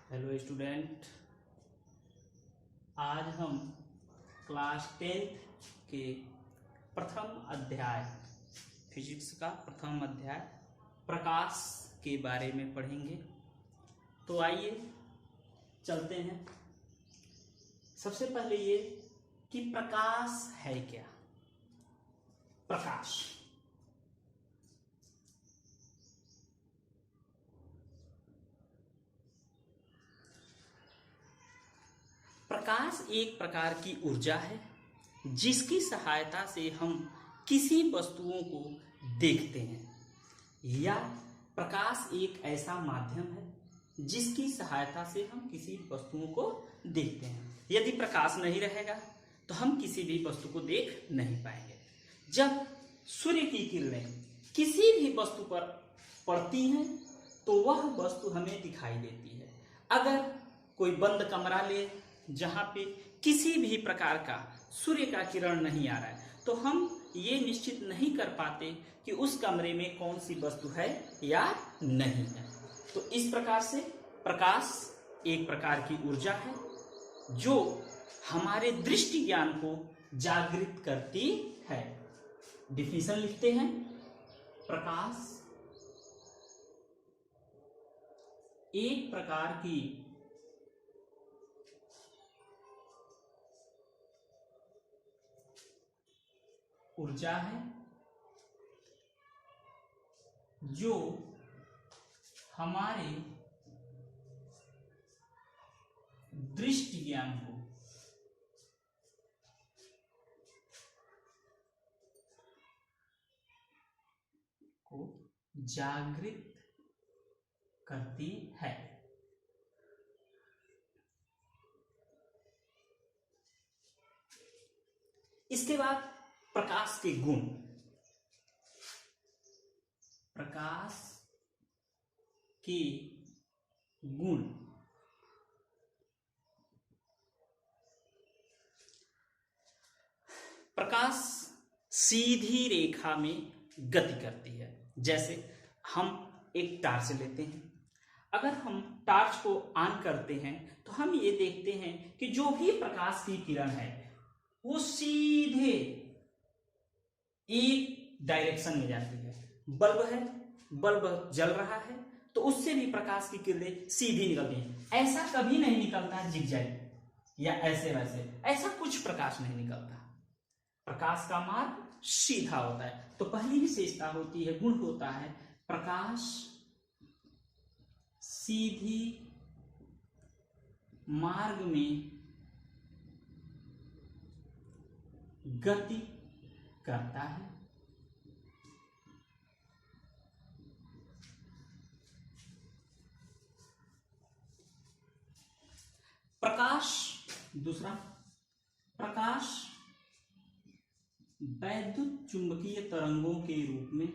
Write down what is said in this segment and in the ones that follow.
Hello student. आज हम class 10th के प्रथम अध्याय फिजिक्स का प्रथम अध्याय प्रकाश के बारे में पढ़ेंगे। तो आइए चलते हैं। सबसे पहले ये कि प्रकाश है क्या। प्रकाश प्रकाश एक प्रकार की ऊर्जा है जिसकी सहायता से हम किसी वस्तुओं को देखते हैं, या प्रकाश एक ऐसा माध्यम है जिसकी सहायता से हम किसी वस्तुओं को देखते हैं। यदि प्रकाश नहीं रहेगा तो हम किसी भी वस्तु को देख नहीं पाएंगे। जब सूर्य की किरणें किसी भी वस्तु पर पड़ती हैं तो वह वस्तु हमें दिखाई देती है। अगर कोई बंद कमरा ले जहाँ पे किसी भी प्रकार का सूर्य का किरण नहीं आ रहा है तो हम ये निश्चित नहीं कर पाते कि उस कमरे में कौन सी वस्तु है या नहीं है। तो इस प्रकार से प्रकाश एक प्रकार की ऊर्जा है जो हमारे दृष्टि ज्ञान को जागृत करती है। डिफिनेशन लिखते हैं। प्रकाश एक प्रकार की ऊर्जा है जो हमारे दृष्टि ज्ञान को जागृत करती है। इसके बाद प्रकाश के गुण। प्रकाश के गुण प्रकाश सीधी रेखा में गति करती है। जैसे हम एक टार्च लेते हैं, अगर हम टार्च को ऑन करते हैं तो हम ये देखते हैं कि जो भी प्रकाश की किरण है वो सीधे एक डायरेक्शन में जाती है। बल्ब है, बल्ब जल रहा है तो उससे भी प्रकाश की किरणें सीधी निकलती हैं। ऐसा कभी नहीं निकलता जिगजैग या ऐसे वैसे, ऐसा कुछ प्रकाश नहीं निकलता। प्रकाश का मार्ग सीधा होता है। तो पहली विशेषता होती है, गुण होता है, प्रकाश सीधी मार्ग में गति करता है। प्रकाश दूसरा, प्रकाश वैद्युत चुंबकीय तरंगों के रूप में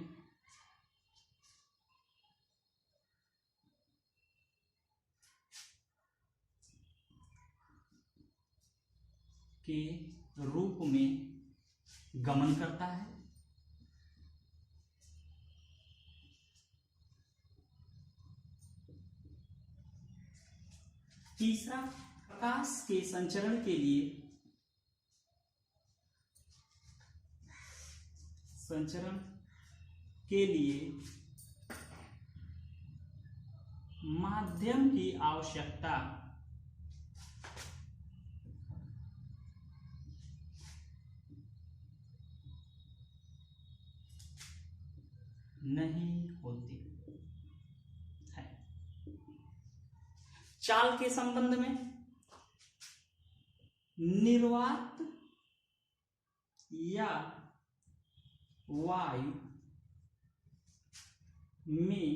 गमन करता है। तीसरा, प्रकाश के संचरण के लिए माध्यम की आवश्यकता नहीं होती है। चाल के संबंध में निर्वात या वायु में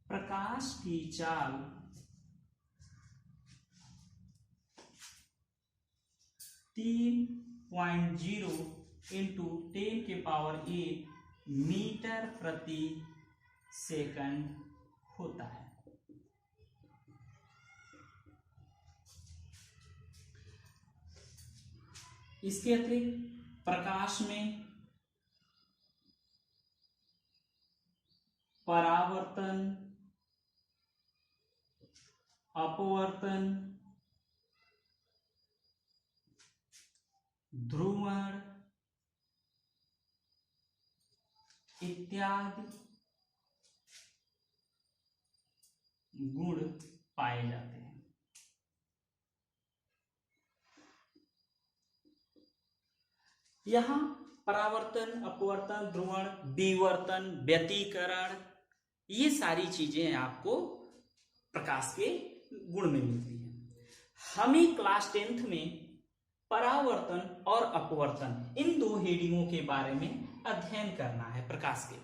प्रकाश की चाल 3.0 इंटू 10⁸ मीटर प्रति सेकंड होता है। इसके अतिरिक्त प्रकाश में परावर्तन अपवर्तन, ध्रुवण इत्यादि गुण पाए जाते हैं। यहां परावर्तन, अपवर्तन, ध्रुवण, विवर्तन, व्यतिकरण, ये सारी चीजें आपको प्रकाश के गुण में मिलती हैं। हमें क्लास 10th में परावर्तन और अपवर्तन इन दो हेडिंगों के बारे में अध्ययन करना है प्रकाश के।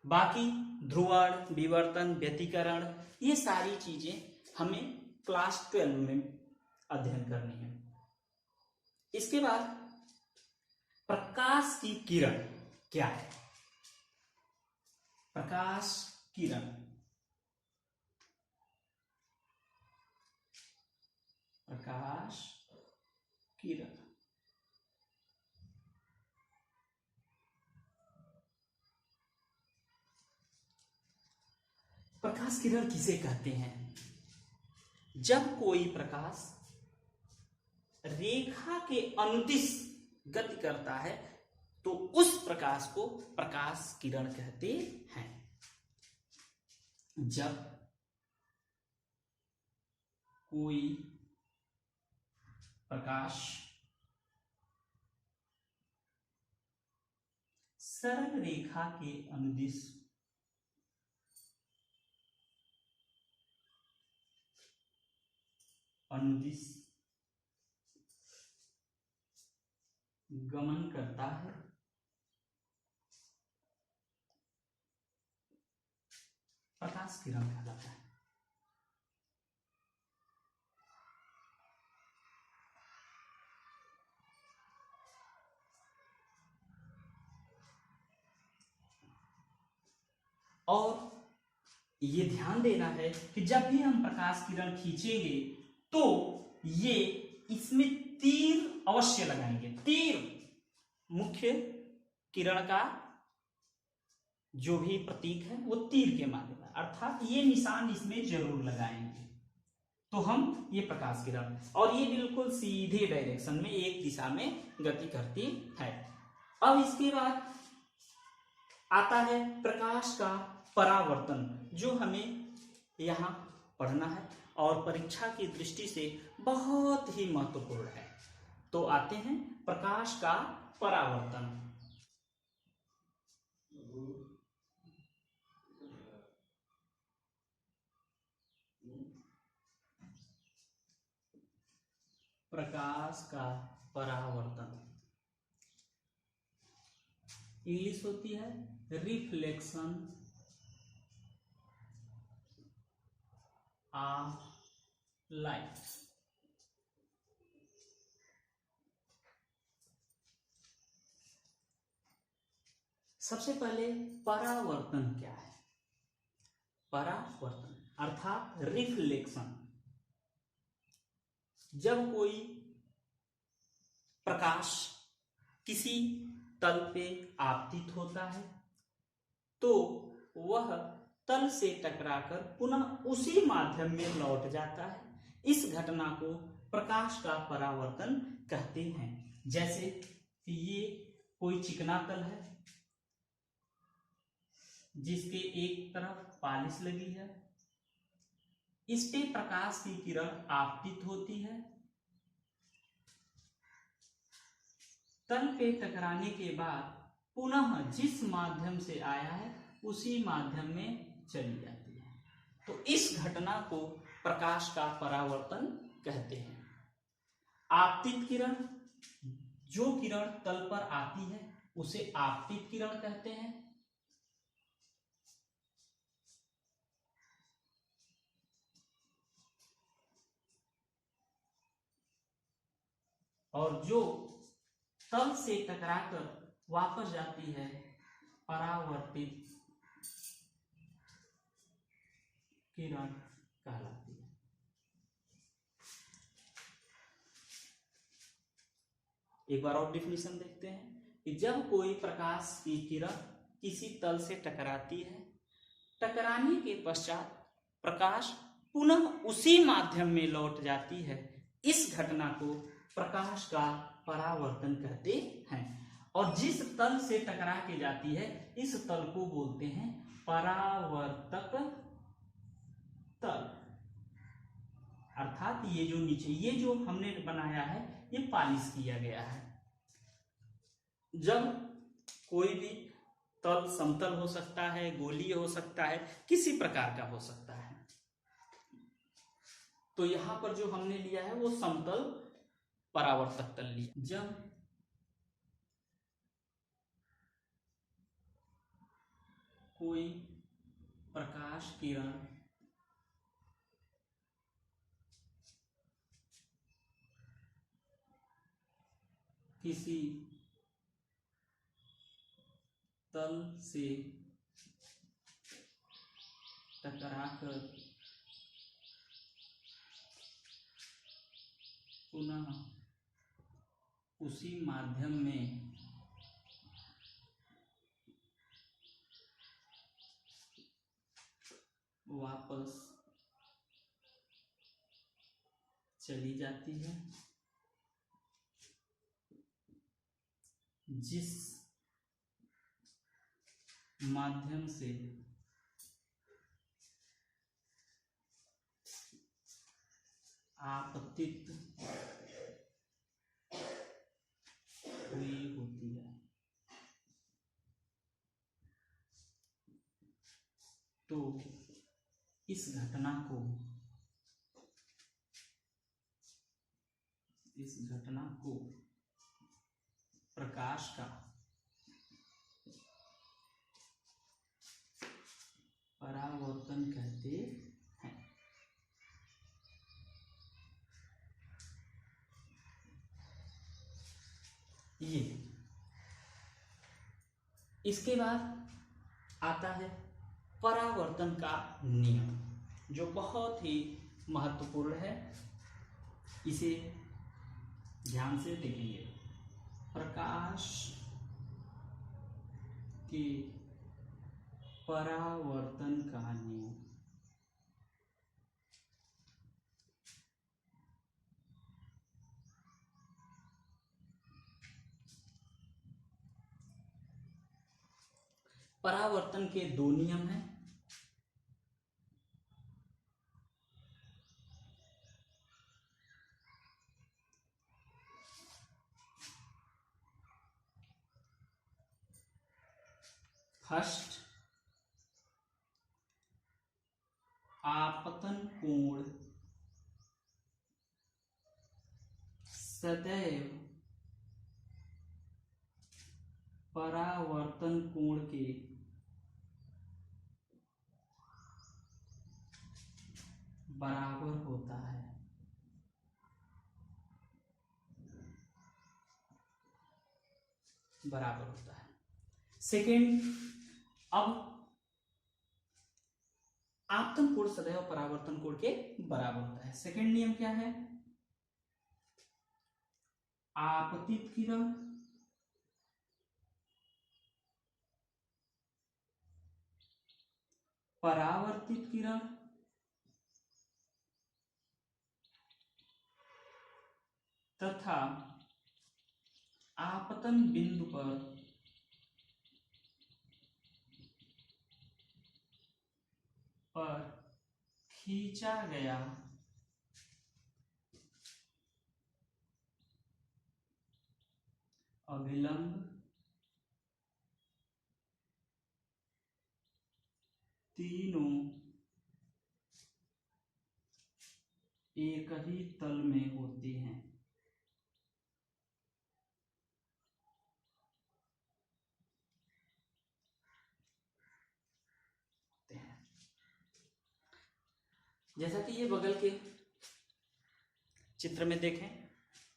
बाकी ध्रुवण, विवर्तन, व्यतिकरण, ये सारी चीजें हमें क्लास 12 में अध्ययन करनी है। इसके बाद प्रकाश की किरण क्या है? प्रकाश किरण, प्रकाश किरण प्रकाश किरण किसे कहते हैं? जब कोई प्रकाश रेखा के अनुदिश गति करता है तो उस प्रकाश को प्रकाश किरण कहते हैं। जब कोई प्रकाश सरल रेखा के अनुदिश गमन करता है प्रकाश किरण कहलाता है। और ये ध्यान देना है कि जब भी हम प्रकाश किरण खींचेंगे तो ये इसमें तीर अवश्य लगाएंगे। तीर मुख्य किरण का जो भी प्रतीक है वो तीर के माध्यम है, अर्थात ये निशान इसमें जरूर लगाएंगे तो हम ये प्रकाश किरण, और ये बिल्कुल सीधे डायरेक्शन में एक दिशा में गति करती है। अब इसके बाद आता है प्रकाश का परावर्तन, जो हमें यहाँ पढ़ना है और परीक्षा की दृष्टि से बहुत ही महत्वपूर्ण है। तो आते हैं प्रकाश का परावर्तन। प्रकाश का परावर्तन इंग्लिश होती है रिफ्लेक्शन ऑफ लाइट। सबसे पहले परावर्तन क्या है? परावर्तन अर्थात रिफ्लेक्शन, जब कोई प्रकाश किसी तल पे आपतित होता है तो वह तल से टकराकर पुनः उसी माध्यम में लौट जाता है। इस घटना को प्रकाश का परावर्तन कहते हैं। जैसे ये कोई चिकना तल है जिसके एक तरफ पालिश लगी है, इस पे प्रकाश की किरण आपतित होती है, तल पे टकराने के बाद पुनः जिस माध्यम से आया है उसी माध्यम में चली जाती है। तो इस घटना को प्रकाश का परावर्तन कहते हैं। आपतित किरण, जो किरण तल पर आती है उसे आपतित किरण कहते हैं। और जो तल से टकराकर वापस जाती है परावर्तित किरण कहलाती है। एक बार और डिफिनेशन देखते हैं कि जब कोई प्रकाश की किरण किसी तल से टकराती है, टकराने के पश्चात प्रकाश पुनः उसी माध्यम में लौट जाती है, इस घटना को प्रकाश का परावर्तन कहते हैं। और जिस तल से टकरा के जाती है, इस तल को बोलते हैं परावर्तक तल। अर्थात ये जो नीचे ये जो हमने बनाया है, ये पॉलिश किया गया है। जब कोई भी तल समतल हो सकता है, गोलीय हो सकता है, किसी प्रकार का हो सकता है, तो यहां पर जो हमने लिया है वो समतल परावर्तक तल लिया। जब कोई प्रकाश किरण किसी तल से टकराकर पुनः उसी माध्यम में वापस चली जाती है, जिस माध्यम से आपतित हुई होती है, तो इस घटना को प्रकाश का परावर्तन कहते हैं। ये इसके बाद आता है परावर्तन का नियम, जो बहुत ही महत्वपूर्ण है। इसे ध्यान से देखिए। प्रकाश के परावर्तन का नियम। परावर्तन के दो नियम हैं। फर्स्ट, आपतन कोण सदैव परावर्तन कोण के बराबर होता है। सेकेंड, अब आपतन कोण सदैव परावर्तन कोण के बराबर होता है। सेकेंड नियम क्या है? आपतित किरण परावर्तित किरण तथा आपतन बिंदु पर खींचा गया अभिलंब तीनों एक ही तल में होते हैं। जैसा कि ये बगल के चित्र में देखें,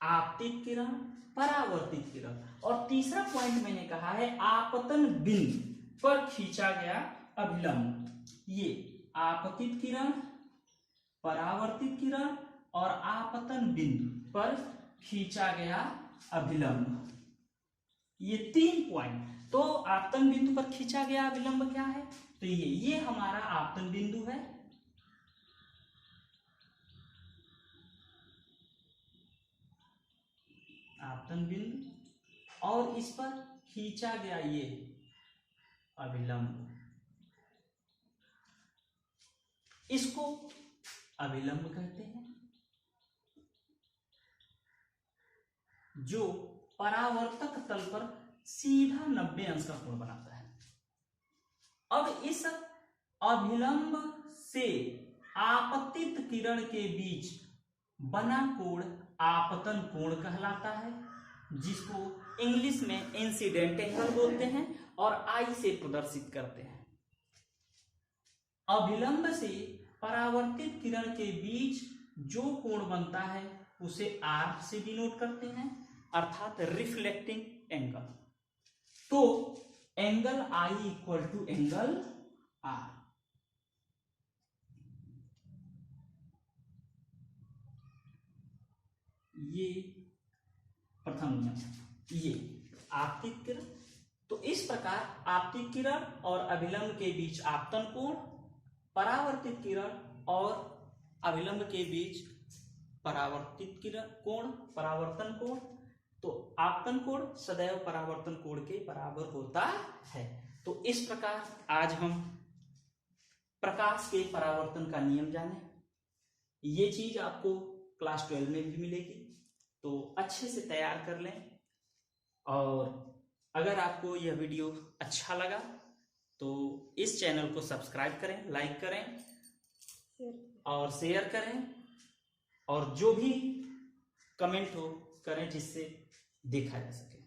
आपतित किरण, परावर्तित किरण, और तीसरा पॉइंट मैंने कहा है आपतन बिंदु पर खींचा गया अभिलंब। ये आपतित किरण, परावर्तित किरण और आपतन बिंदु पर खींचा गया अभिलंब, ये तीन पॉइंट। तो आपतन बिंदु पर खींचा गया अभिलंब क्या है? तो ये हमारा आपतन बिंदु है। आपतन बिंदु और इस पर खींचा गया ये अभिलंब, इसको अभिलंब कहते हैं, जो परावर्तक तल पर सीधा 90 अंश का कोण बनाता है। अब इस अभिलंब से आपतित किरण के बीच बना कोण आपतन कोण कहलाता है, जिसको इंग्लिश में इंसिडेंट एंगल बोलते हैं और आई से प्रदर्शित करते हैं। अभिलंब से परावर्तित किरण के बीच जो कोण बनता है उसे आर से डिनोट करते हैं, अर्थात रिफ्लेक्टिंग एंगल। तो angle I equal to angle R. ये प्रथम नियम, ये आपतित किरण। तो इस प्रकार आपतित किरण और अभिलंब के बीच आपतन कोण, परावर्तित किरण और अभिलंब के बीच परावर्तित किरण कोण, परावर्तन कोण। तो आपतन कोण सदैव परावर्तन कोण के बराबर होता है। तो इस प्रकार आज हम प्रकाश के परावर्तन का नियम जाने। ये चीज आपको क्लास 12 में भी मिलेगी, तो अच्छे से तैयार कर लें। और अगर आपको यह वीडियो अच्छा लगा तो इस चैनल को सब्सक्राइब करें, लाइक करें और शेयर करें, और जो भी कमेंट हो करें जिससे देखा जा सके।